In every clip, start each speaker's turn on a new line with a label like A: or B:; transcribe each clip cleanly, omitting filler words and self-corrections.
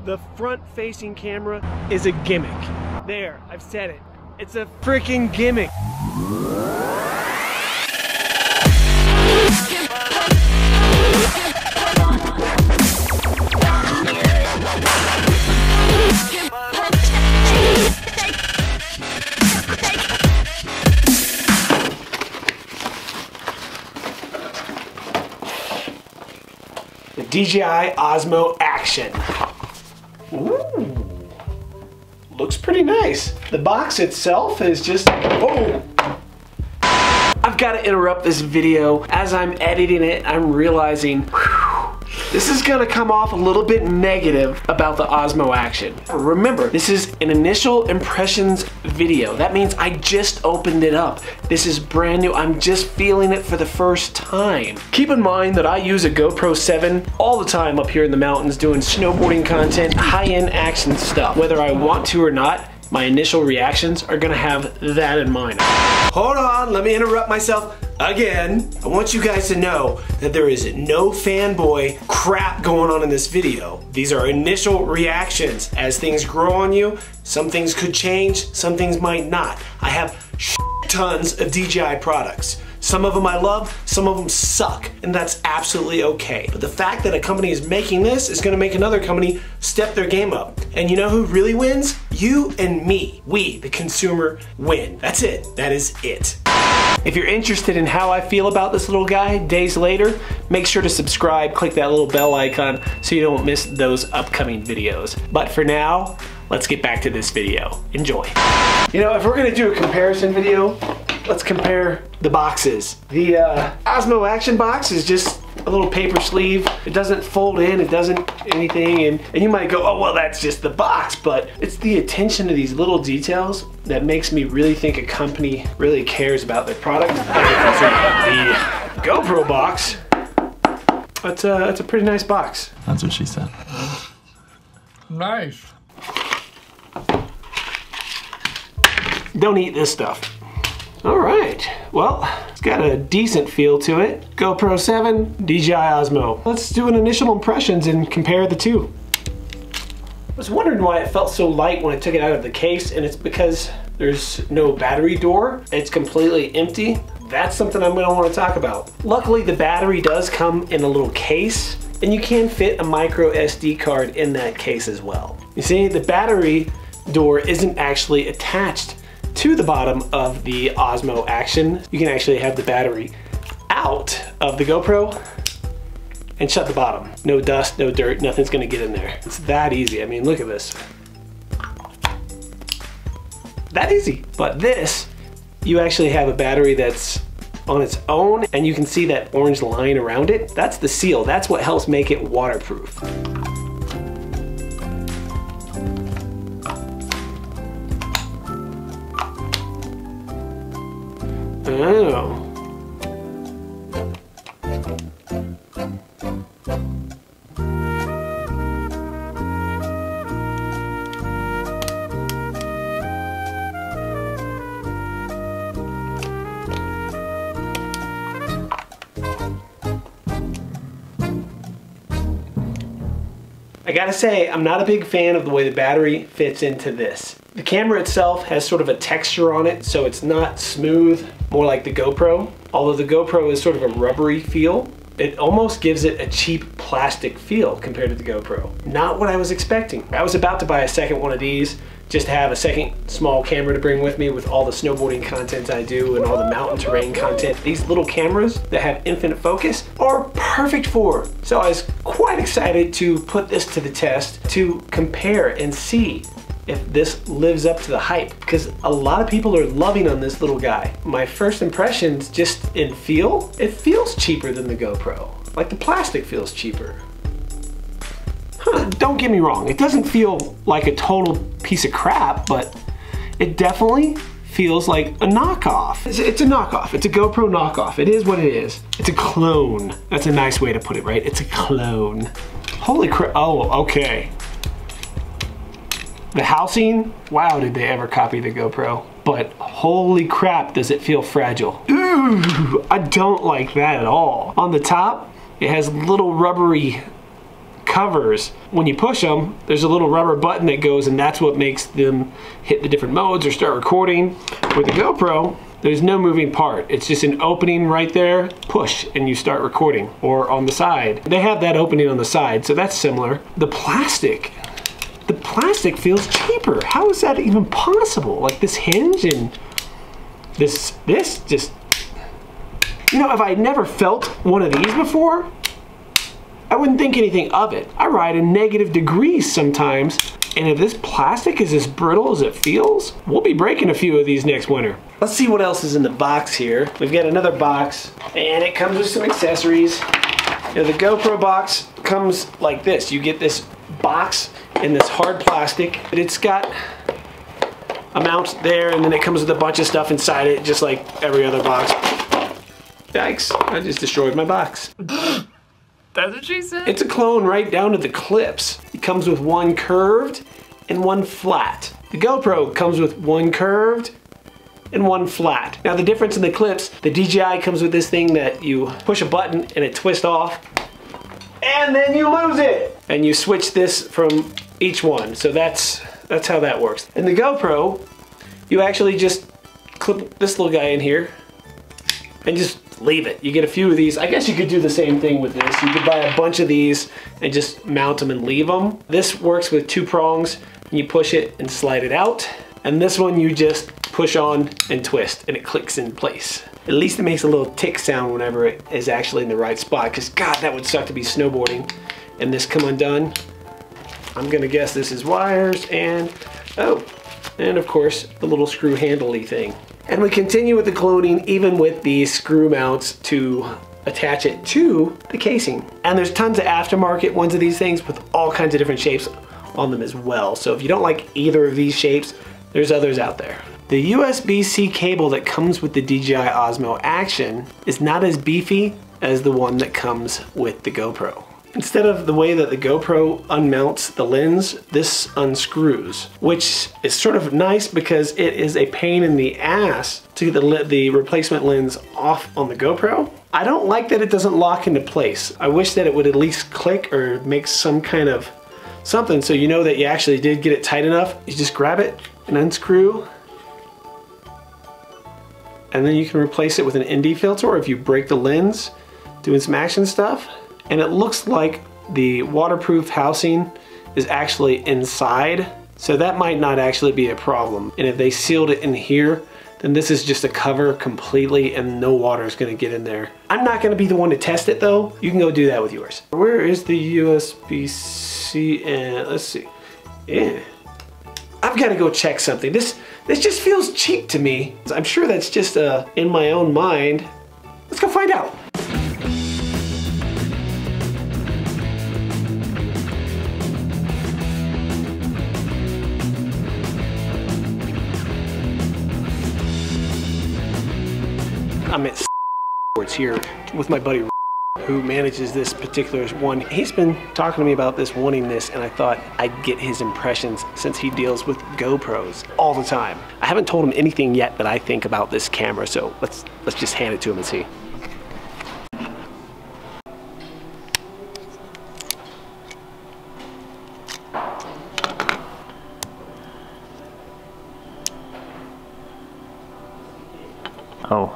A: The front-facing camera is a gimmick. There, I've said it. It's a freaking gimmick. The DJI Osmo Action. Ooh, looks pretty nice. The box itself is just, oh. I've got to interrupt this video. As I'm editing it, I'm realizing, this is gonna come off a little bit negative about the Osmo Action. Remember, this is an initial impressions video. That means I just opened it up. This is brand new. I'm just feeling it for the first time. Keep in mind that I use a GoPro 7 all the time up here in the mountains doing snowboarding content, high-end action stuff. Whether I want to or not, my initial reactions are gonna have that in mind. Hold on, let me interrupt myself again. I want you guys to know that there is no fanboy crap going on in this video. These are initial reactions. As things grow on you, some things could change, some things might not. I have tons of DJI products. Some of them I love, some of them suck, and that's absolutely okay. But the fact that a company is making this is gonna make another company step their game up. And you know who really wins? You and me. We, the consumer, win. That's it. That is it. If you're interested in how I feel about this little guy days later, make sure to subscribe, click that little bell icon so you don't miss those upcoming videos. But for now, let's get back to this video. Enjoy. You know, if we're gonna do a comparison video, let's compare the boxes. The Osmo Action box is just a little paper sleeve. It doesn't fold in, it doesn't anything, and you might go, oh well, that's just the box, but it's the attention to these little details that makes me really think a company really cares about their product. The GoPro box, it's a pretty nice box.
B: That's what she said.
C: Nice.
A: Don't eat this stuff. All right, well, it's got a decent feel to it. GoPro 7, DJI Osmo. Let's do an initial impressions and compare the two. I was wondering why it felt so light when I took it out of the case, and it's because there's no battery door. It's completely empty. That's something I'm gonna wanna talk about. Luckily, the battery does come in a little case, and you can fit a micro SD card in that case as well. You see, the battery door isn't actually attached to the bottom of the Osmo Action. You can actually have the battery out of the GoPro and shut the bottom. No dust, no dirt, nothing's gonna get in there. It's that easy. I mean, look at this. That easy. But this, you actually have a battery that's on its own, and you can see that orange line around it. That's the seal. That's what helps make it waterproof. Oh. I gotta say, I'm not a big fan of the way the battery fits into this. The camera itself has sort of a texture on it, so it's not smooth, more like the GoPro. Although the GoPro is sort of a rubbery feel, it almost gives it a cheap plastic feel compared to the GoPro. Not what I was expecting. I was about to buy a second one of these, just to have a second small camera to bring with me with all the snowboarding content I do and all the mountain terrain content. These little cameras that have infinite focus are perfect for. So I was quite excited to put this to the test to compare and see if this lives up to the hype, because a lot of people are loving on this little guy. My first impressions, just in feel, it feels cheaper than the GoPro. Like the plastic feels cheaper. Don't get me wrong, it doesn't feel like a total piece of crap, but it definitely feels like a knockoff. It's a knockoff, it's a GoPro knockoff. It is what it is. It's a clone. That's a nice way to put it, right? It's a clone. Holy crap, oh, okay. The housing, wow, did they ever copy the GoPro? But holy crap, does it feel fragile. Ooh, I don't like that at all. On the top, it has little rubbery covers, when you push them, there's a little rubber button that goes, and that's what makes them hit the different modes or start recording. With the GoPro, there's no moving part. It's just an opening right there, push, and you start recording. Or on the side. They have that opening on the side, so that's similar. The plastic feels cheaper. How is that even possible? Like this hinge and this just, you know, if I never felt one of these before, I wouldn't think anything of it. I ride in negative degrees sometimes, and if this plastic is as brittle as it feels, we'll be breaking a few of these next winter. Let's see what else is in the box here. We've got another box, and it comes with some accessories. You know, the GoPro box comes like this. You get this box in this hard plastic. It's got a mount there, and then it comes with a bunch of stuff inside it, just like every other box. Yikes, I just destroyed my box.
B: That's what she said.
A: It's a clone right down to the clips. It comes with one curved and one flat. The GoPro comes with one curved and one flat. Now the difference in the clips, the DJI comes with this thing that you push a button and it twists off, and then you lose it. And you switch this from each one. So that's how that works. And the GoPro, you actually just clip this little guy in here and just leave it. You get a few of these. I guess you could do the same thing with this. You could buy a bunch of these and just mount them and leave them. This works with 2 prongs. You push it and slide it out. And this one you just push on and twist and it clicks in place. At least it makes a little tick sound whenever it is actually in the right spot, because God, that would suck to be snowboarding and this come undone. I'm gonna guess this is wires and, oh, and of course the little screw handle-y thing. And we continue with the cloning even with these screw mounts to attach it to the casing. And there's tons of aftermarket ones of these things with all kinds of different shapes on them as well. So if you don't like either of these shapes, there's others out there. The USB-C cable that comes with the DJI Osmo Action is not as beefy as the one that comes with the GoPro. Instead of the way that the GoPro unmounts the lens, this unscrews, which is sort of nice because it is a pain in the ass to get the replacement lens off on the GoPro. I don't like that it doesn't lock into place. I wish that it would at least click or make some kind of something so you know that you actually did get it tight enough. You just grab it and unscrew, and then you can replace it with an ND filter, or if you break the lens doing some action stuff. And it looks like the waterproof housing is actually inside, so that might not actually be a problem. And if they sealed it in here, then this is just a cover completely and no water is gonna get in there. I'm not gonna be the one to test it though. You can go do that with yours. Where is the USB-C? And let's see. Yeah. I've gotta go check something. This just feels cheap to me. I'm sure that's just in my own mind. Let's go find out. I'm at Sports here with my buddy who manages this particular one. He's been talking to me about this, wanting this, and I thought I'd get his impressions since he deals with GoPros all the time. I haven't told him anything yet that I think about this camera, so let's just hand it to him and see.
C: Oh.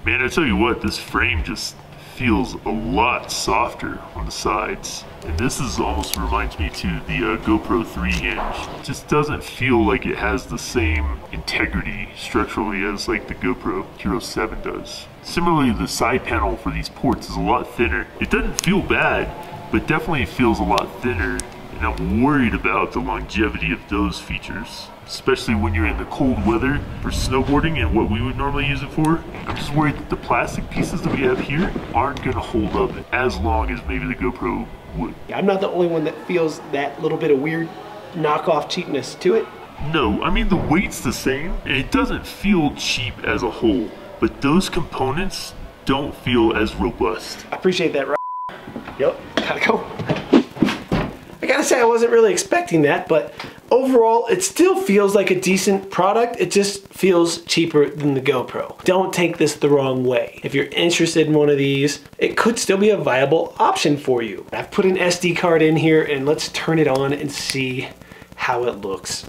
C: Man, I tell you what, this frame just feels a lot softer on the sides. And this is almost reminds me to the GoPro 3 hinge. It just doesn't feel like it has the same integrity structurally as like the GoPro Hero 7 does. Similarly, the side panel for these ports is a lot thinner. It doesn't feel bad, but definitely feels a lot thinner. And I'm worried about the longevity of those features, especially when you're in the cold weather for snowboarding and what we would normally use it for. I'm just worried that the plastic pieces that we have here aren't gonna hold up as long as maybe the GoPro would.
A: I'm not the only one that feels that little bit of weird knockoff cheapness to it.
C: No, I mean the weight's the same and it doesn't feel cheap as a whole, but those components don't feel as robust.
A: I appreciate that, right? Yep, gotta go. I gotta say I wasn't really expecting that, but overall it still feels like a decent product. It just feels cheaper than the GoPro. Don't take this the wrong way. If you're interested in one of these, it could still be a viable option for you. I've put an SD card in here and let's turn it on and see how it looks.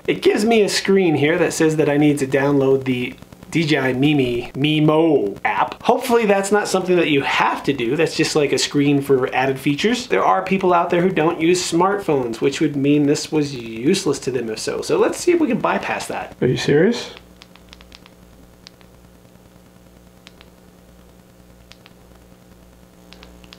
A: It gives me a screen here that says that I need to download the DJI Mimo app. Hopefully that's not something that you have to do. That's just like a screen for added features. There are people out there who don't use smartphones, which would mean this was useless to them if so. So let's see if we can bypass that. Are you serious?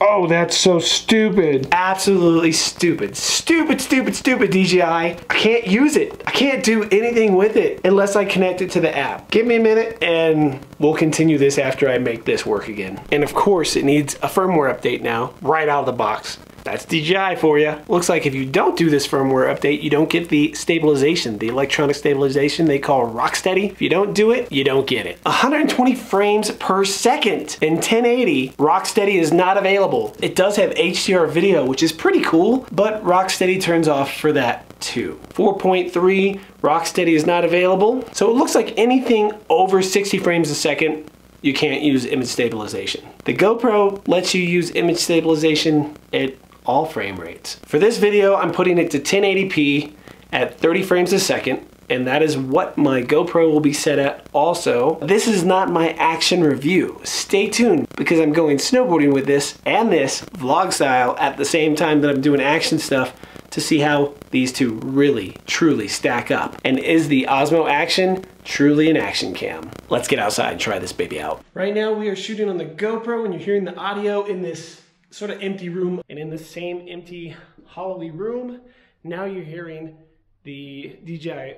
A: Oh, that's so stupid. Absolutely stupid. Stupid, stupid, stupid, DJI. I can't use it. I can't do anything with it unless I connect it to the app. Give me a minute and we'll continue this after I make this work again. And of course, it needs a firmware update now, right out of the box. That's DJI for you. Looks like if you don't do this firmware update, you don't get the stabilization, the electronic stabilization they call Rocksteady. If you don't do it, you don't get it. 120 frames per second in 1080. Rocksteady is not available. It does have HDR video, which is pretty cool, but Rocksteady turns off for that too. 4.3, Rocksteady is not available. So it looks like anything over 60 frames a second, you can't use image stabilization. The GoPro lets you use image stabilization at all frame rates. For this video, I'm putting it to 1080p at 30 frames a second, and that is what my GoPro will be set at also. This is not my action review. Stay tuned, because I'm going snowboarding with this and this vlog style at the same time that I'm doing action stuff to see how these two really, truly stack up. And is the Osmo Action truly an action cam? Let's get outside and try this baby out. Right now we are shooting on the GoPro and you're hearing the audio in this sort of empty room, and in the same empty, hollowy room, now you're hearing the DJI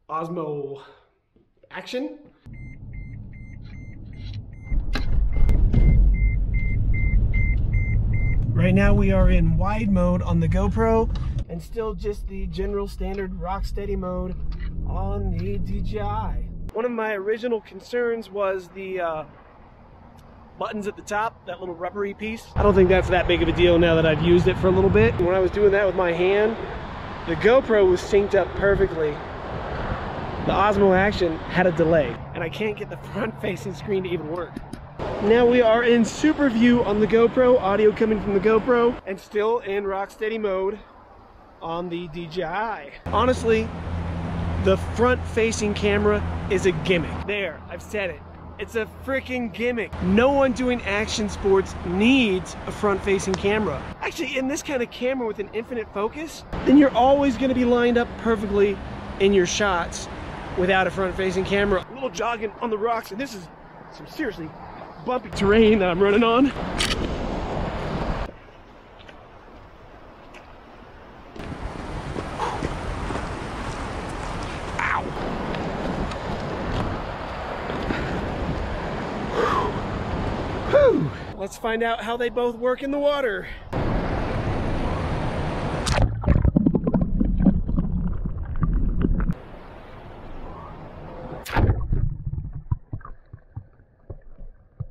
A: Osmo Action. Right now we are in wide mode on the GoPro and still just the general standard Rocksteady mode on the DJI. One of my original concerns was the buttons at the top, that little rubbery piece. I don't think that's that big of a deal now that I've used it for a little bit. When I was doing that with my hand, the GoPro was synced up perfectly. The Osmo Action had a delay, and I can't get the front-facing screen to even work. Now we are in super view on the GoPro, audio coming from the GoPro, and still in Rocksteady mode on the DJI. Honestly, the front-facing camera is a gimmick. There, I've said it. It's a freaking gimmick. No one doing action sports needs a front-facing camera. Actually, in this kind of camera with an infinite focus, then you're always gonna be lined up perfectly in your shots without a front-facing camera. A little jogging on the rocks, and this is some seriously bumpy terrain that I'm running on. Whew. Let's find out how they both work in the water.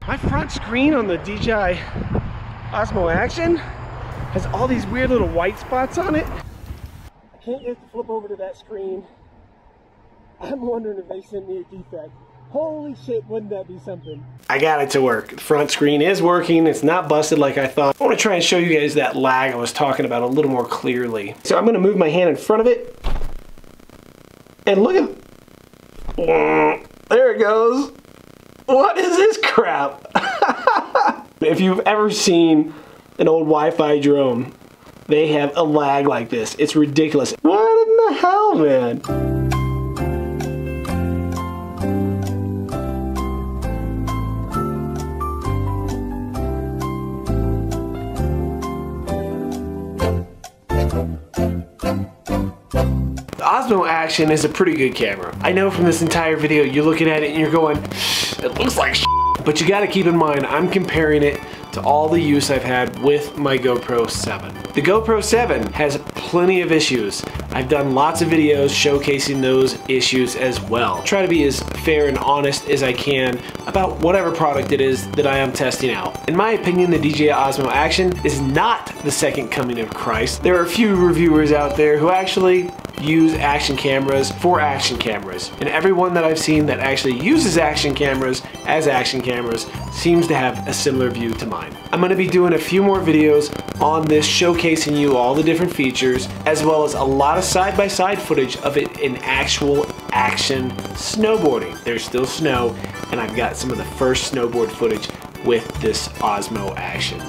A: My front screen on the DJI Osmo Action has all these weird little white spots on it. I can't get to flip over to that screen. I'm wondering if they sent me a defect. Holy shit, wouldn't that be something? I got it to work. The front screen is working. It's not busted like I thought. I want to try and show you guys that lag I was talking about a little more clearly. So I'm going to move my hand in front of it. And look at... There it goes. What is this crap? If you've ever seen an old Wi-Fi drone, they have a lag like this. It's ridiculous. What in the hell, man? The Osmo Action is a pretty good camera. I know from this entire video you're looking at it and you're going, it looks like shit. But you gotta keep in mind, I'm comparing it to all the use I've had with my GoPro 7. The GoPro 7 has plenty of issues. I I've done lots of videos showcasing those issues as well. Try to be as fair and honest as I can about whatever product it is that I am testing out. In my opinion, the DJI Osmo Action is not the second coming of Christ. There are a few reviewers out there who actually use action cameras for action cameras, and everyone that I've seen that actually uses action cameras as action cameras seems to have a similar view to mine. I'm going to be doing a few more videos on this, showcasing you all the different features, as well as a lot of side-by-side footage of it in actual action snowboarding. There's still snow, and I've got some of the first snowboard footage with this Osmo Action.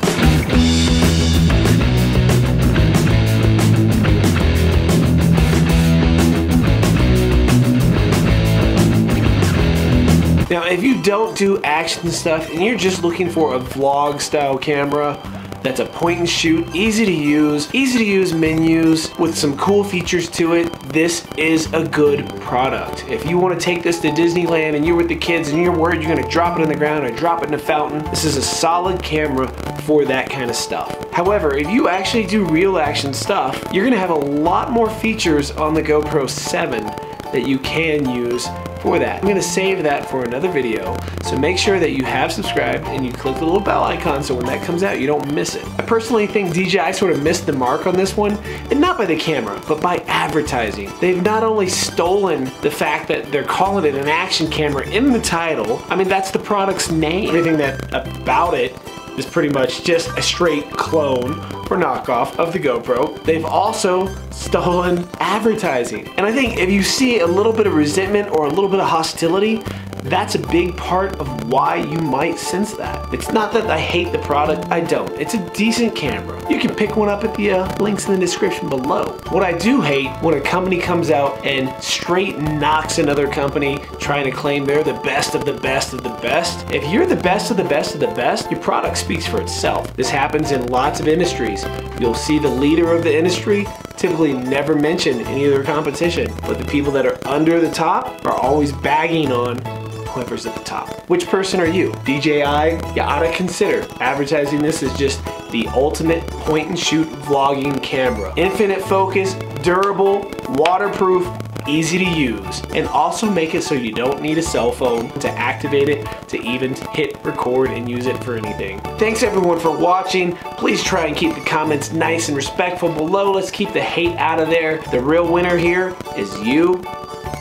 A: Now, if you don't do action stuff and you're just looking for a vlog style camera that's a point and shoot, easy to use menus with some cool features to it, this is a good product. If you want to take this to Disneyland and you're with the kids and you're worried you're going to drop it in the ground or drop it in a fountain, this is a solid camera for that kind of stuff. However, if you actually do real action stuff, you're going to have a lot more features on the GoPro 7 that you can use for that. I'm going to save that for another video, so make sure that you have subscribed and you click the little bell icon so when that comes out you don't miss it. I personally think DJI sort of missed the mark on this one, and not by the camera, but by advertising. They've not only stolen the fact that they're calling it an action camera in the title, I mean that's the product's name. Everything that about it is pretty much just a straight clone or knockoff of the GoPro. They've also stolen advertising. And I think if you see a little bit of resentment or a little bit of hostility, that's a big part of why you might sense that. It's not that I hate the product, I don't. It's a decent camera. You can pick one up at the links in the description below. What I do hate when a company comes out and straight knocks another company trying to claim they're the best of the best of the best. If you're the best of the best of the best, your product speaks for itself. This happens in lots of industries. You'll see the leader of the industry typically never mention any of their competition, but the people that are under the top are always bagging on whoever's at the top. Which person are you? DJI? You ought to consider advertising this as just the ultimate point and shoot vlogging camera. Infinite focus, durable, waterproof, easy to use, and also make it so you don't need a cell phone to activate it, to even hit record and use it for anything. Thanks everyone for watching. Please try and keep the comments nice and respectful below. Let's keep the hate out of there. The real winner here is you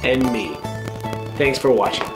A: and me. Thanks for watching.